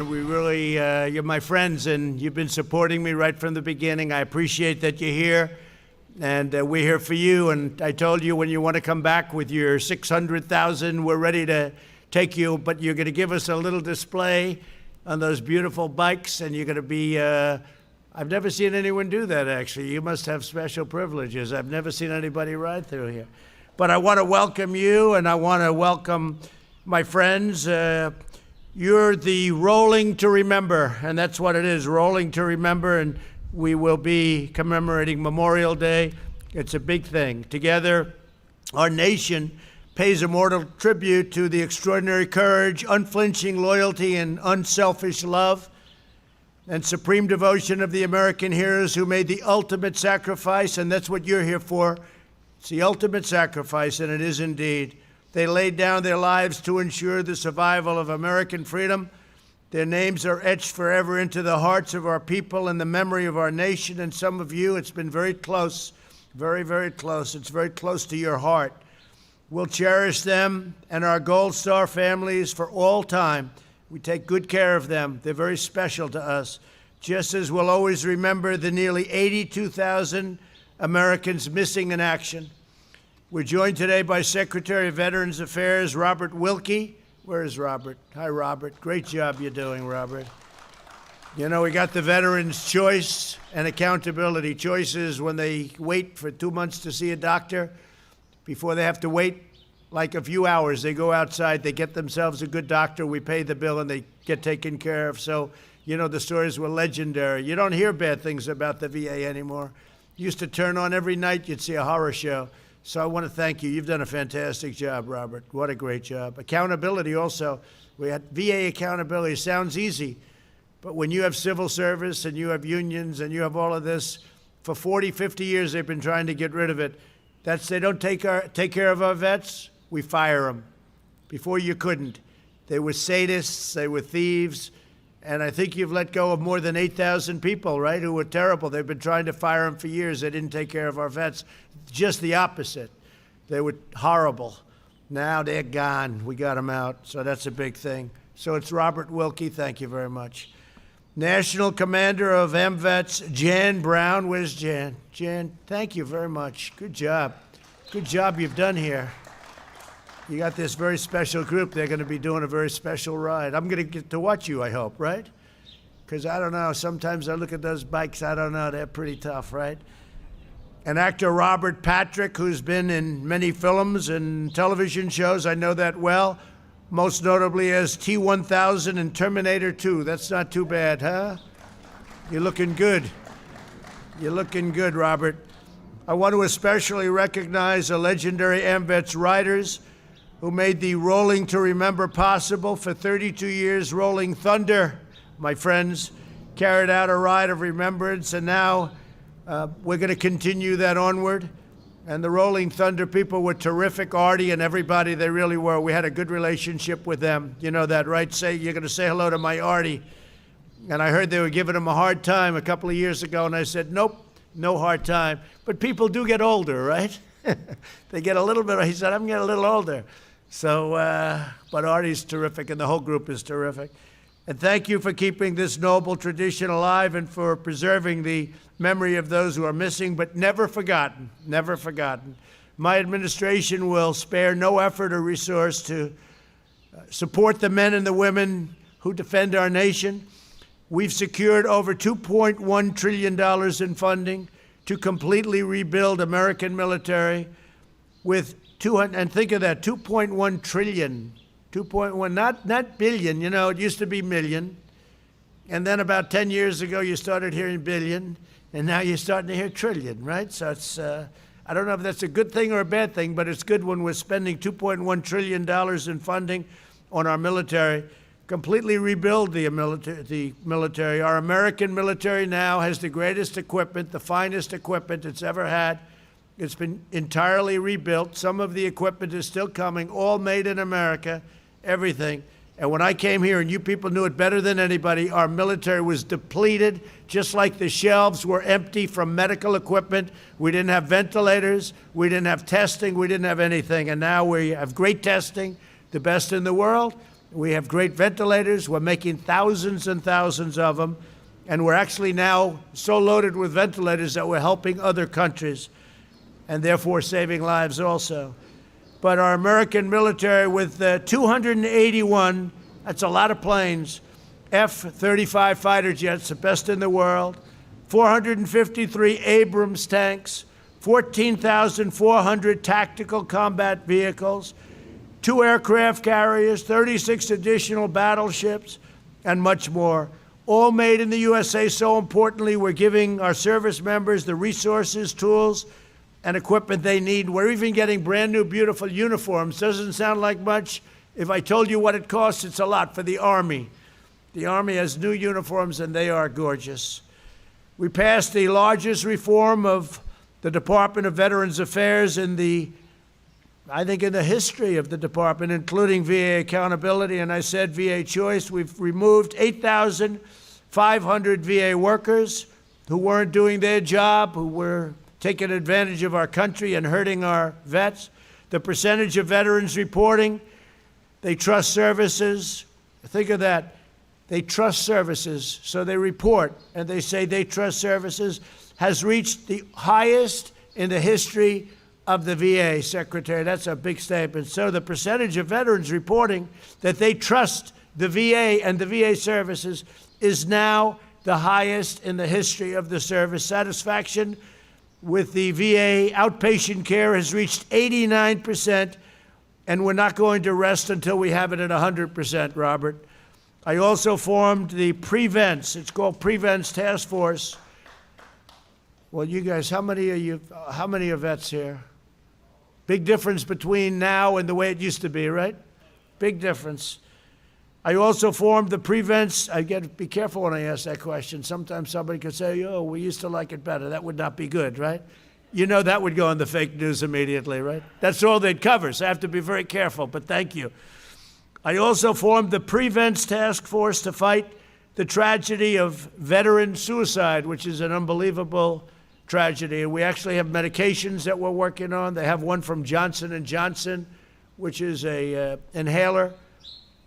We really, you're my friends, and you've been supporting me right from the beginning. I appreciate that you're here, and we're here for you. And I told you when you want to come back with your 600,000, we're ready to take you, but you're going to give us a little display on those beautiful bikes, and you're going to be, I've never seen anyone do that, actually. You must have special privileges. I've never seen anybody ride through here. But I want to welcome you, and I want to welcome my friends. You're the Rolling to Remember, and that's what it is, Rolling to Remember, and we will be commemorating Memorial Day. It's a big thing. Together, our nation pays immortal tribute to the extraordinary courage, unflinching loyalty, and unselfish love, and supreme devotion of the American heroes who made the ultimate sacrifice, and that's what you're here for. It's the ultimate sacrifice, and it is indeed. They laid down their lives to ensure the survival of American freedom. Their names are etched forever into the hearts of our people and the memory of our nation. And some of you, it's been very close, very, very close. It's very close to your heart. We'll cherish them and our Gold Star families for all time. We take good care of them. They're very special to us. Just as we'll always remember the nearly 82,000 Americans missing in action. We're joined today by Secretary of Veterans Affairs, Robert Wilkie. Where is Robert? Hi, Robert. Great job you're doing, Robert. You know, we got the Veterans' Choice and Accountability. Choice is when they wait for 2 months to see a doctor. Before they have to wait like a few hours, they go outside, they get themselves a good doctor, we pay the bill, and they get taken care of. So, you know, the stories were legendary. You don't hear bad things about the VA anymore. Used to turn on every night, you'd see a horror show. So I want to thank you. You've done a fantastic job, Robert. What a great job. Accountability also. We had VA accountability. Sounds easy, but when you have civil service and you have unions and you have all of this, for 40, 50 years they've been trying to get rid of it. They don't take care of our vets, we fire them. Before you couldn't. They were sadists, they were thieves, and I think you've let go of more than 8,000 people, right, who were terrible. They've been trying to fire them for years. They didn't take care of our vets. Just the opposite. They were horrible. Now they're gone. We got them out, so that's a big thing. So it's Robert Wilkie. Thank you very much. National Commander of MVets, Jan Brown. Where's Jan? Jan, thank you very much. Good job. Good job you've done here. You got this very special group. They're going to be doing a very special ride. I'm going to get to watch you, I hope, right? Because I don't know. Sometimes I look at those bikes. I don't know. They're pretty tough, right? And actor Robert Patrick, who's been in many films and television shows. I know that well. Most notably as T-1000 in Terminator 2. That's not too bad, huh? You're looking good. You're looking good, Robert. I want to especially recognize the legendary AMVETS riders who made the Rolling to Remember possible. For 32 years, Rolling Thunder, my friends, carried out a ride of remembrance, and now we're going to continue that onward. And the Rolling Thunder people were terrific, Artie and everybody, they really were. We had a good relationship with them. You know that, right? You're going to say hello to my Artie. And I heard they were giving him a hard time a couple of years ago, and I said, nope, no hard time. But people do get older, right? They get a little bit, he said, I'm getting a little older. So, but Artie's terrific, and the whole group is terrific. And thank you for keeping this noble tradition alive and for preserving the memory of those who are missing, but never forgotten, never forgotten. My administration will spare no effort or resource to support the men and the women who defend our nation. We've secured over $2.1 trillion in funding to completely rebuild American military with and think of that, 2.1 trillion, 2.1, not billion, you know, it used to be million. And then about 10 years ago, you started hearing billion, and now you're starting to hear trillion, right? So it's, I don't know if that's a good thing or a bad thing, but it's good when we're spending $2.1 trillion in funding on our military, completely rebuild the military. Our American military now has the greatest equipment, the finest equipment it's ever had. It's been entirely rebuilt. Some of the equipment is still coming, all made in America, everything. And when I came here, and you people knew it better than anybody, our military was depleted, just like the shelves were empty from medical equipment. We didn't have ventilators. We didn't have testing. We didn't have anything. And now we have great testing, the best in the world. We have great ventilators. We're making thousands and thousands of them. And we're actually now so loaded with ventilators that we're helping other countries and therefore saving lives also. But our American military with 281, that's a lot of planes, F-35 fighter jets, the best in the world, 453 Abrams tanks, 14,400 tactical combat vehicles, 2 aircraft carriers, 36 additional battleships, and much more. All made in the USA. So importantly, we're giving our service members the resources, tools, and equipment they need. We're even getting brand new, beautiful uniforms. Doesn't sound like much. If I told you what it costs, it's a lot for the Army. The Army has new uniforms, and they are gorgeous. We passed the largest reform of the Department of Veterans Affairs in the history of the department, including VA accountability. And I said VA choice. We've removed 8,500 VA workers who weren't doing their job, who were taking advantage of our country and hurting our vets. The percentage of veterans reporting they trust services. Think of that. They trust services. So they report and they say they trust services has reached the highest in the history of the VA, Secretary. That's a big statement. So the percentage of veterans reporting that they trust the VA and the VA services is now the highest in the history of the service. Satisfaction with the VA outpatient care has reached 89%, and we're not going to rest until we have it at 100%, Robert. I also formed the Prevents. It's called Prevents Task Force. Well, you guys, how many are vets here? Big difference between now and the way it used to be, right? Big difference. I also formed the Prevents. I got to be careful when I ask that question. Sometimes somebody could say, oh, we used to like it better. That would not be good, right? You know that would go in the fake news immediately, right? That's all they'd cover, so I have to be very careful, but thank you. I also formed the Prevents Task Force to fight the tragedy of veteran suicide, which is an unbelievable tragedy. And we actually have medications that we're working on. They have one from Johnson & Johnson, which is a inhaler.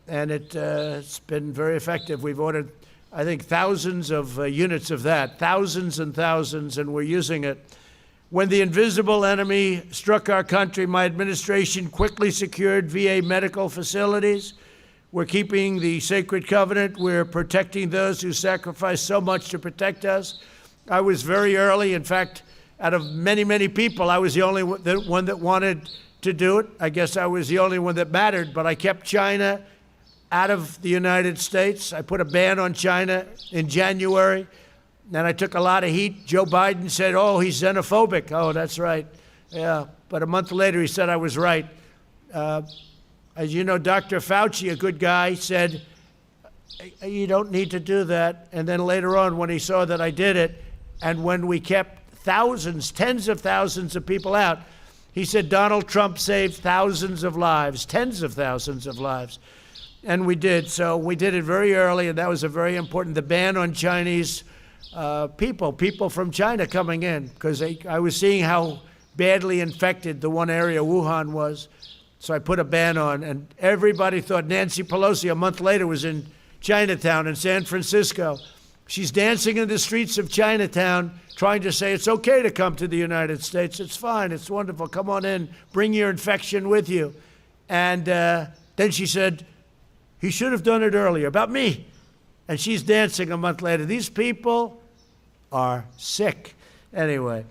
And it's been very effective. We've ordered, I think, thousands of units of that, thousands and thousands, and we're using it. When the invisible enemy struck our country, my administration quickly secured VA medical facilities. We're keeping the sacred covenant. We're protecting those who sacrificed so much to protect us. I was very early. In fact, out of many, many people, I was the only one that wanted to do it. I guess I was the only one that mattered, but I kept China out of the United States. I put a ban on China in January, and I took a lot of heat. Joe Biden said, oh, he's xenophobic. Oh, that's right. Yeah, but a month later he said I was right. As you know, Dr. Fauci, a good guy, said, you don't need to do that. And then later on, when he saw that I did it, and when we kept thousands, tens of thousands of people out, he said Donald Trump saved thousands of lives, tens of thousands of lives. And we did. So we did it very early, and that was a very important, the ban on Chinese people from China coming in, because I was seeing how badly infected the one area, Wuhan, was. So I put a ban on, and everybody thought Nancy Pelosi a month later was in Chinatown in San Francisco. She's dancing in the streets of Chinatown trying to say it's okay to come to the United States. It's fine. It's wonderful. Come on in. Bring your infection with you. And then she said, he should have done it earlier, about me. And she's dancing a month later. These people are sick. Anyway,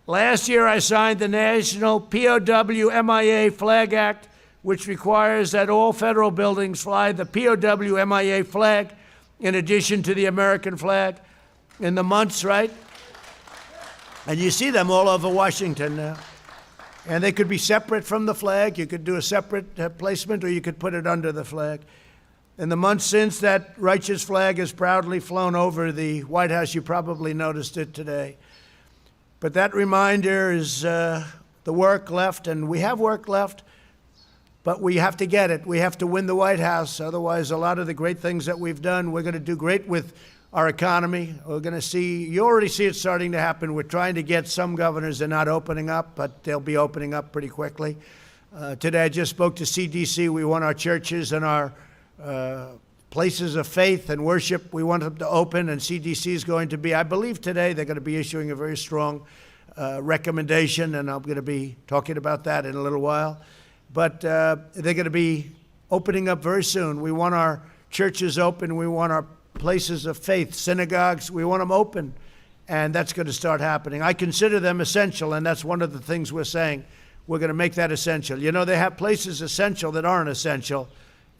last year I signed the National POW MIA Flag Act, which requires that all federal buildings fly the POW MIA flag in addition to the American flag in the months, right? And you see them all over Washington now. And they could be separate from the flag. You could do a separate placement, or you could put it under the flag. In the months since, that righteous flag has proudly flown over the White House. You probably noticed it today. But that reminder is the work left, and we have work left, but we have to get it. We have to win the White House. Otherwise, a lot of the great things that we've done, we're going to do great with our economy. We're going to see, you already see it starting to happen. We're trying to get some governors, they're not opening up, but they'll be opening up pretty quickly. Today, I just spoke to CDC. We want our churches and our places of faith and worship, we want them to open, and CDC is going to be, I believe today, they're going to be issuing a very strong recommendation, and I'm going to be talking about that in a little while. But they're going to be opening up very soon. We want our churches open. We want our places of faith, synagogues, we want them open, and that's going to start happening. I consider them essential, and that's one of the things we're saying. We're going to make that essential. You know, they have places essential that aren't essential,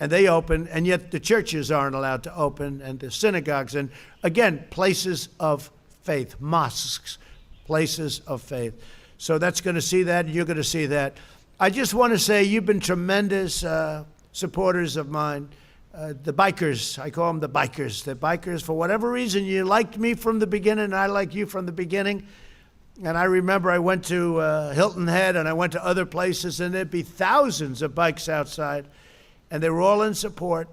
and they open, and yet the churches aren't allowed to open, and the synagogues, and again, places of faith, mosques, places of faith. So that's going to see that, and you're going to see that. I just want to say you've been tremendous supporters of mine. The bikers, I call them the bikers. The bikers, for whatever reason, you liked me from the beginning, and I like you from the beginning. And I remember I went to Hilton Head, and I went to other places, and there'd be thousands of bikes outside, and they were all in support.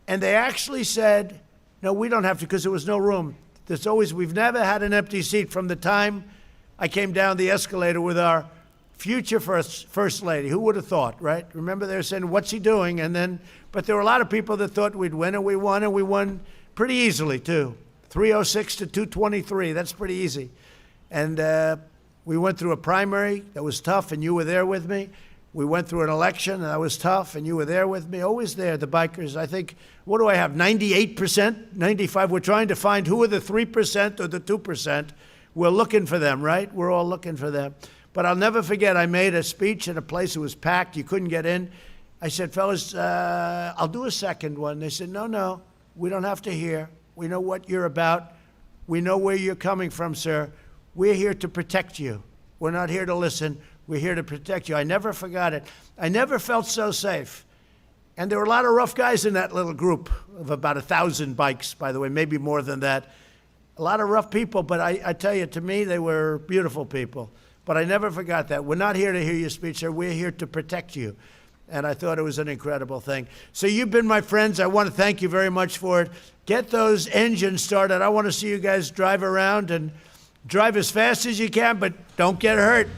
And they actually said, no, we don't have to, because there was no room. We've never had an empty seat from the time I came down the escalator with our future first lady. Who would have thought, right? Remember they were saying, what's he doing? And then, but there were a lot of people that thought we'd win, and we won pretty easily too. 306 to 223, that's pretty easy. And we went through a primary that was tough, and you were there with me. We went through an election, and that was tough, and you were there with me. Always there, the bikers. I think, what do I have, 98%, 95%? We're trying to find who are the 3% or the 2%. We're looking for them, right? We're all looking for them. But I'll never forget, I made a speech in a place that was packed. You couldn't get in. I said, fellas, I'll do a second one. They said, no, we don't have to hear. We know what you're about. We know where you're coming from, sir. We're here to protect you. We're not here to listen. We're here to protect you. I never forgot it. I never felt so safe. And there were a lot of rough guys in that little group of about 1,000 bikes, by the way, maybe more than that. A lot of rough people, but I tell you, to me, they were beautiful people. But I never forgot that. We're not here to hear your speech, sir. We're here to protect you. And I thought it was an incredible thing. So you've been my friends. I want to thank you very much for it. Get those engines started. I want to see you guys drive around and drive as fast as you can, but don't get hurt.